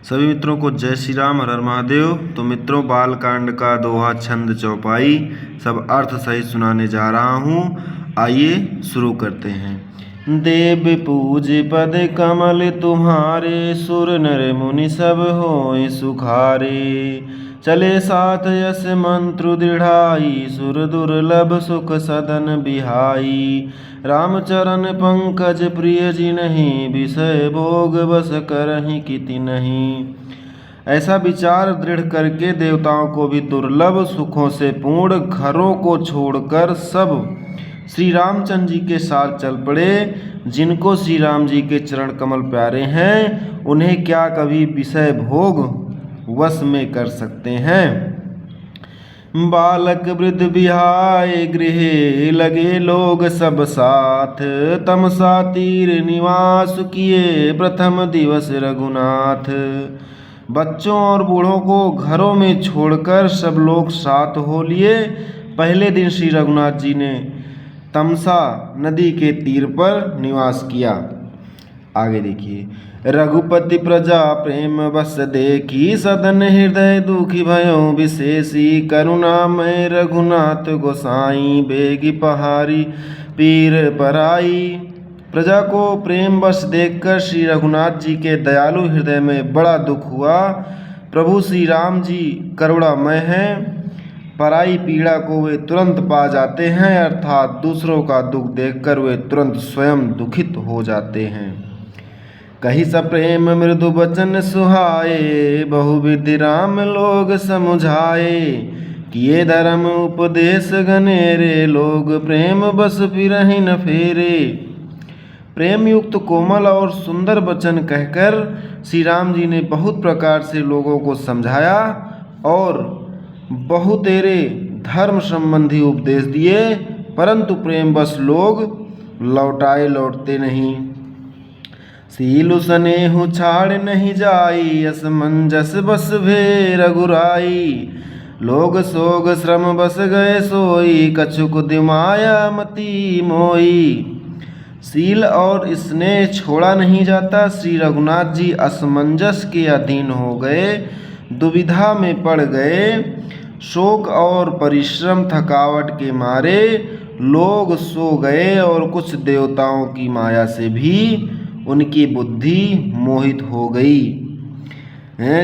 सभी मित्रों को जय श्री राम, हर हर महादेव। तो मित्रों, बालकांड का दोहा, छंद, चौपाई सब अर्थ सहित सुनाने जा रहा हूँ। आइए शुरू करते हैं। देव पूज पद कमल तुम्हारे, सुर नर मुनि सब होए सुखारे। चले साथ यस मंत्र दृढ़ाई, सुर दुर्लभ सुख सदन बिहाई। रामचरण पंकज प्रिय जी नहीं, विषय भोग बस करहि किति नहीं। ऐसा विचार दृढ़ करके देवताओं को भी दुर्लभ सुखों से पूर्ण घरों को छोड़कर सब श्री रामचंद्र जी के साथ चल पड़े। जिनको श्री राम जी के चरण कमल प्यारे हैं, उन्हें क्या कभी विषय भोग वश में कर सकते हैं। बालक वृद्ध बिहाय गृह, लगे लोग सब साथ। तमसा तीर निवास किए, प्रथम दिवस रघुनाथ। बच्चों और बूढ़ों को घरों में छोड़कर सब लोग साथ हो लिए। पहले दिन श्री रघुनाथ जी ने तमसा नदी के तीर पर निवास किया। आगे देखिए। रघुपति प्रजा प्रेम बस देखी, सदन हृदय दुखी भयो विशेषी। करुणामय रघुनाथ गोसाई, बेगी पहारी पीर पराई। प्रजा को प्रेम बस देखकर श्री रघुनाथ जी के दयालु हृदय में बड़ा दुख हुआ। प्रभु श्री राम जी करुणामय हैं, पराई पीड़ा को वे तुरंत पा जाते हैं, अर्थात दूसरों का दुख देखकर वे तुरंत स्वयं दुखित हो जाते हैं। कही सप्रेम मृदु बचन सुहाए, बहुविधि राम लोग समुझाए। किए धर्म उपदेश गनेरे, लोग प्रेम बस फिरहि न फेरे। प्रेम युक्त कोमल और सुंदर वचन कहकर श्री राम जी ने बहुत प्रकार से लोगों को समझाया और बहुतेरे धर्म संबंधी उपदेश दिए, परंतु प्रेम बस लोग लौटते नहीं। सीलु स्नेहु छाड़ नहीं जाई, असमंजस बस भे रघुराई। लोग सोग श्रम बस गए सोई, कछुक दिमाया मति मोई। सील और स्नेह छोड़ा नहीं जाता। श्री रघुनाथ जी असमंजस के अधीन हो गए, दुविधा में पड़ गए। शोक और परिश्रम थकावट के मारे लोग सो गए और कुछ देवताओं की माया से भी उनकी बुद्धि मोहित हो गई।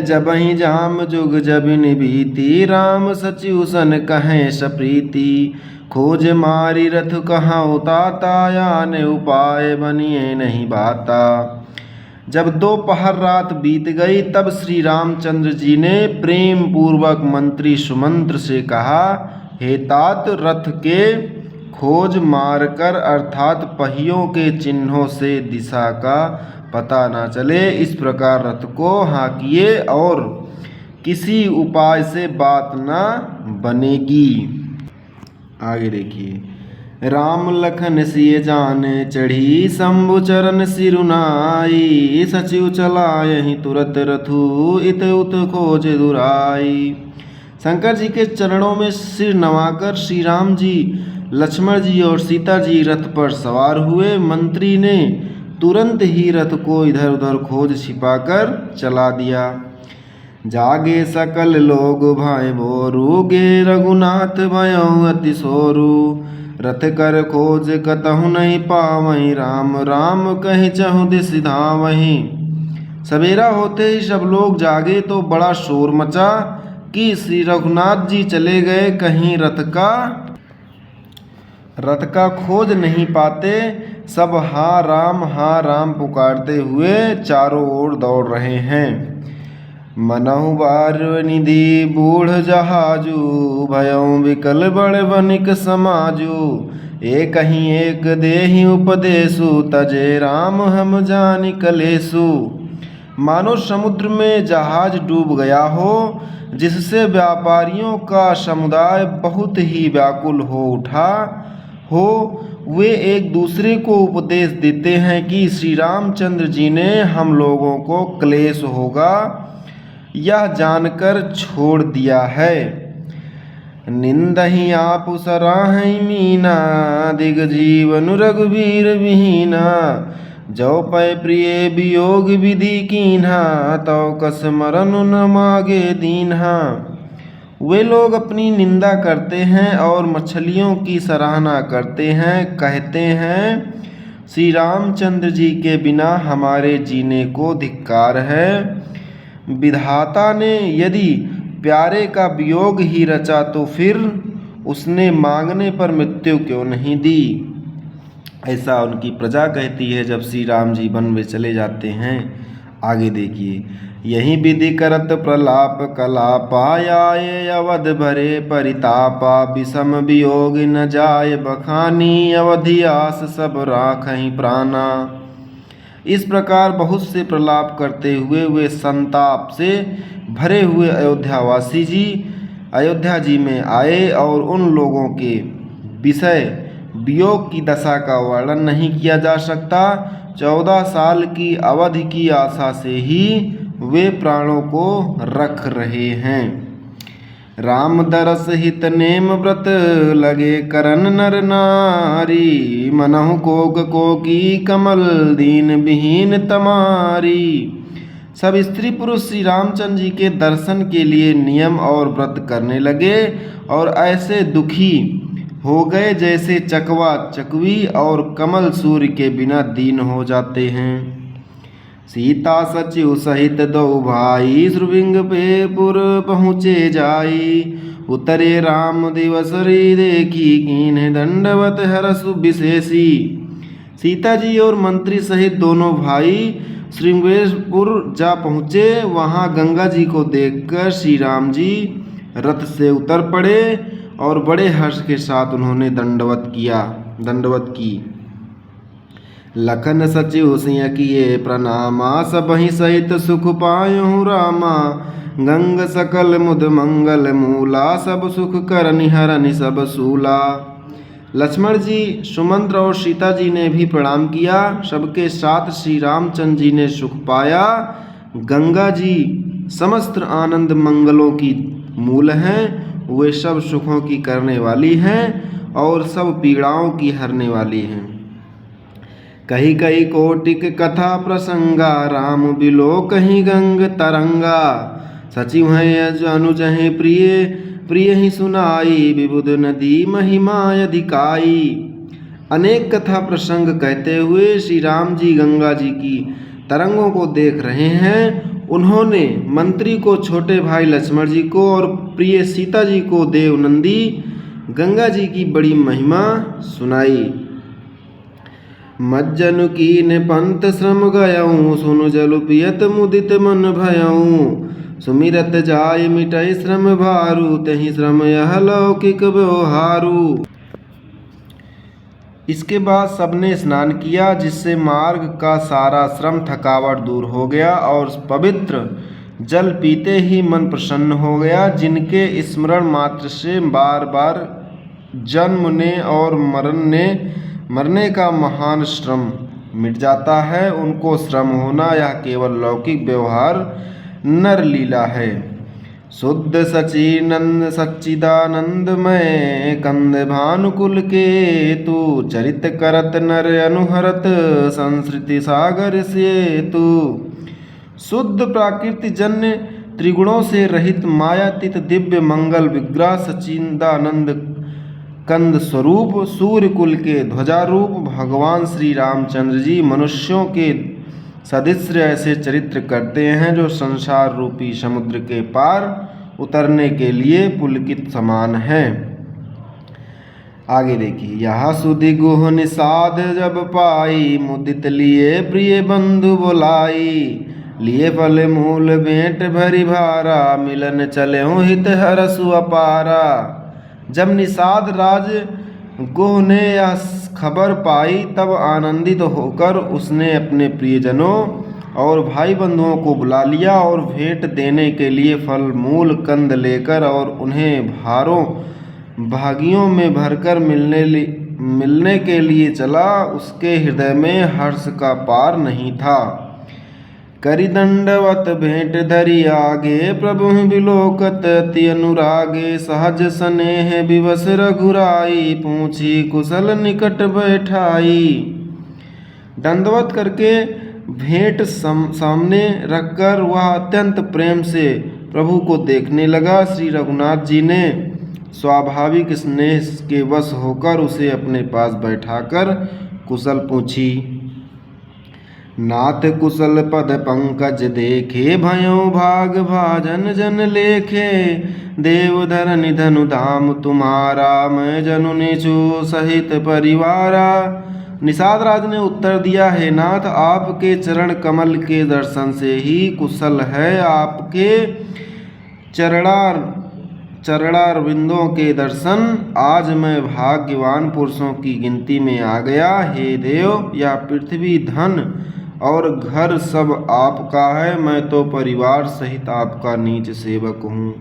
जबहि जाम जुग जबिन बीती, राम सचिव सन कहें सप्रीति। खोज मारी रथ कहाँ उताता, यान उपाय बनिए नहीं बाता। जब दोपहर रात बीत गई, तब श्री रामचंद्र जी ने प्रेम पूर्वक मंत्री सुमंत्र से कहा, हे तात, रथ के खोज मारकर अर्थात पहियों के चिन्हों से दिशा का पता ना चले, इस प्रकार रथ को हाँकिए और किसी उपाय से बात ना बनेगी। आगे देखिए। राम लखन सिय जाने चढ़ी, शंभु चरण सिरुनाई। सचिव चलायहि तुरत रथु, इत उत खोज दुराई। शंकर जी के चरणों में सिर नवाकर श्री राम जी, लक्ष्मण जी और सीता जी रथ पर सवार हुए। मंत्री ने तुरंत ही रथ को इधर उधर खोज छिपाकर चला दिया। जागे सकल लोग भाई बोरू, गे रघुनाथ भयो अति सोरू। रथ कर खोज कतहु नहीं पावहीं, राम राम कहि चहु दिस धावहीं। सवेरा होते ही सब लोग जागे तो बड़ा शोर मचा कि श्री रघुनाथ जी चले गए, कहीं रथ का खोज नहीं पाते। सब हाँ राम पुकारते हुए चारों ओर दौड़ रहे हैं। मनहु बार निधि बूढ़ जहाजू, भयउ विकल बड़ बनिक समाजू। एक ही एक देहि उपदेशु, तजे राम हम जानि कलेसु। मानो समुद्र में जहाज डूब गया हो, जिससे व्यापारियों का समुदाय बहुत ही व्याकुल हो उठा हो। वे एक दूसरे को उपदेश देते हैं कि श्री रामचंद्र जी ने हम लोगों को क्लेश होगा यह जानकर छोड़ दिया है। निंदहि आपु सराहै मीना, दिग जीवन रघुवीर विहीना। जो पै प्रिय वियोग विधि कीन्हा, तौ कस मरन न मागे दीन्हा। वे लोग अपनी निंदा करते हैं और मछलियों की सराहना करते हैं, कहते हैं श्री रामचंद्र जी के बिना हमारे जीने को धिक्कार है। विधाता ने यदि प्यारे का वियोग ही रचा तो फिर उसने मांगने पर मृत्यु क्यों नहीं दी। ऐसा उनकी प्रजा कहती है जब श्री राम जी वन में चले जाते हैं। आगे देखिए, यही विधि करत प्रलाप कलापा, आए अवध भरे परितापा। विषम वियोग न जाय बखानी, अवधियास सब राखहि प्राणा। इस प्रकार बहुत से प्रलाप करते हुए वे संताप से भरे हुए अयोध्यावासी जी अयोध्या जी में आए और उन लोगों के विषय वियोग की दशा का वर्णन नहीं किया जा सकता। 14 साल की अवधि की आशा से ही वे प्राणों को रख रहे हैं। राम दरस हित नेम व्रत, लगे करन नर नारी। मनहु कोक कोकी कमल, दीन विहीन तमारी। सब स्त्री पुरुष श्री रामचंद्र जी के दर्शन के लिए नियम और व्रत करने लगे और ऐसे दुखी हो गए जैसे चकवा चकवी और कमल सूर्य के बिना दीन हो जाते हैं। सीता सचिव सहित दो भाई, श्रुविंग पे पुर पहुँचे जाई। उतरे राम दिवस री देखी, कीन्ह दंडवत हरसु विशेषी। सीता जी और मंत्री सहित दोनों भाई श्रृंगेरपुर जा पहुँचे। वहाँ गंगा जी को देखकर श्री राम जी रथ से उतर पड़े और बड़े हर्ष के साथ उन्होंने दंडवत की। लखन सचिव सिंह किए प्रणामा, सबहि सहित सुख पायहु रामा। गंग सकल मुद मंगल मूला, सब सुख करनि हरनि सब सूला। लक्ष्मण जी, सुमंत्र और सीता जी ने भी प्रणाम किया। सबके साथ श्री रामचंद्र जी ने सुख पाया। गंगा जी समस्त आनंद मंगलों की मूल हैं। वे सब सुखों की करने वाली हैं और सब पीड़ाओं की हरने वाली हैं। कही कही कोटिक कथा प्रसंगा, राम बिलो कहीं गंग तरंगा। सचिव हैं अनुजहि प्रिय, प्रिय ही सुनाई। विबुध नदी महिमा अधिकाई। अनेक कथा प्रसंग कहते हुए श्री राम जी गंगा जी की तरंगों को देख रहे हैं। उन्होंने मंत्री को छोटे भाई लक्ष्मण जी को और प्रिय सीता जी को देवनंदी गंगा जी की बड़ी महिमा सुनाई। मज्जनु कीन पंत श्रम गयऊँ, सुनु जलु पियत मुदित मन भयऊँ। सुमिरत जाय मिटै श्रम भारू, तहि श्रम यह लौकिक व्यवहारू। इसके बाद सबने स्नान किया, जिससे मार्ग का सारा श्रम थकावट दूर हो गया और पवित्र जल पीते ही मन प्रसन्न हो गया। जिनके स्मरण मात्र से बार बार जन्मने और मरने का महान श्रम मिट जाता है, उनको श्रम होना यह केवल लौकिक व्यवहार नर लीला है। शुद्ध सच्चिदानंदमय कंद भानुकुल के तू, चरित करत नर अनुहरत संस्कृति सागर से तू। शुद्ध प्राकृति जन्य त्रिगुणों से रहित मायातीत दिव्य मंगल विग्रह सच्चिदानंद कंद स्वरूप सूर्य कुल के ध्वजारूप भगवान श्री रामचंद्र जी मनुष्यों के सदृश ऐसे चरित्र करते हैं जो संसार रूपी समुद्र के पार उतरने के लिए पुलकित समान हैं। आगे देखिए, यह सुधि गुह निषाद जब पाई, मुदित लिए प्रिय बंधु बोलाई। लिए फल मूल भेंट भरी भारा, मिलन चले हित हरसु अपारा। जब निषाद राज गुह ने यह खबर पाई तब आनंदित होकर उसने अपने प्रियजनों और भाई बंधुओं को बुला लिया और भेंट देने के लिए फल मूल कंद लेकर और उन्हें भारों भागियों में भरकर मिलने के लिए चला। उसके हृदय में हर्ष का पार नहीं था। करि दंडवत भेंट धरि आगे, प्रभु बिलोकत अति अनुरागे। सहज स्नेह विवश रघुराई, पूछी कुशल निकट बैठाई। दंडवत करके भेंट सामने रखकर वह अत्यंत प्रेम से प्रभु को देखने लगा। श्री रघुनाथ जी ने स्वाभाविक स्नेह के वश होकर उसे अपने पास बैठाकर कुशल पूछी। नाथ कुशल पद पंकज देखे, भयो भाग भाजन जन लेखे। देवधर निधनु धाम तुम्हारा, मैं जनु नीचु सहित परिवारा। निषाद राज ने उत्तर दिया, हे नाथ, आपके चरण कमल के दर्शन से ही कुशल है। आपके चरणारविंदों के दर्शन, आज मैं भाग्यवान पुरुषों की गिनती में आ गया। हे देव, यह पृथ्वी धन और घर सब आपका है, मैं तो परिवार सहित आपका नीच सेवक हूँ।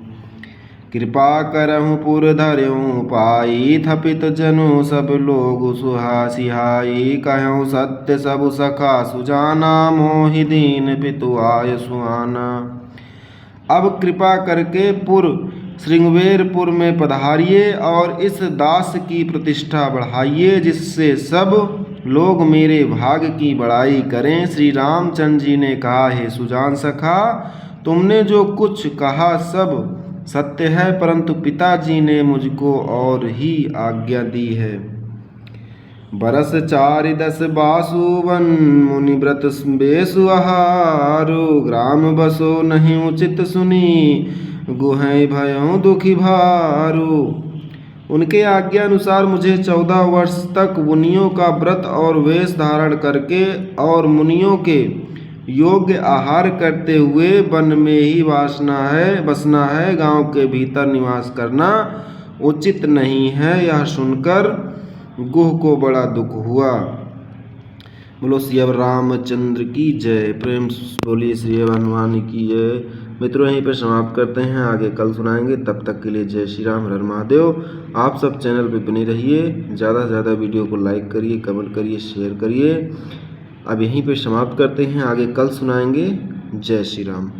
कृपा करहु पुर धर्यु पाई, थपित जनु सब लोग सुहासिहाई। कहूँ सत्य सब सखा सुजाना, मोहि दीन पितु आय सुहाना। अब कृपा करके श्रृंगवेरपुर में पधारिए और इस दास की प्रतिष्ठा बढ़ाइए, जिससे सब लोग मेरे भाग की बड़ाई करें। श्री रामचंद्र जी ने कहा, हे सुजान सखा, तुमने जो कुछ कहा सब सत्य है, परंतु पिताजी ने मुझको और ही आज्ञा दी है। बरस 410 बासुवन, मुनि व्रत बेसु आहारो। ग्राम बसो नहीं उचित सुनी, गुहै भयों दुखी भारो। उनके आज्ञा अनुसार मुझे 14 वर्ष तक मुनियों का व्रत और वेश धारण करके और मुनियों के योग्य आहार करते हुए वन में ही बसना है। गांव के भीतर निवास करना उचित नहीं है। यह सुनकर गुह को बड़ा दुख हुआ। बोलो श्री रामचंद्र की जय। प्रेम बोलिए श्री हनुमान की जय। मित्रों, यहीं पर समाप्त करते हैं, आगे कल सुनाएंगे। तब तक के लिए जय श्री राम, हर हर महादेव। आप सब चैनल पे बने रहिए, ज़्यादा से ज़्यादा वीडियो को लाइक करिए, कमेंट करिए, शेयर करिए। अब यहीं पे समाप्त करते हैं, आगे कल सुनाएंगे। जय श्री राम।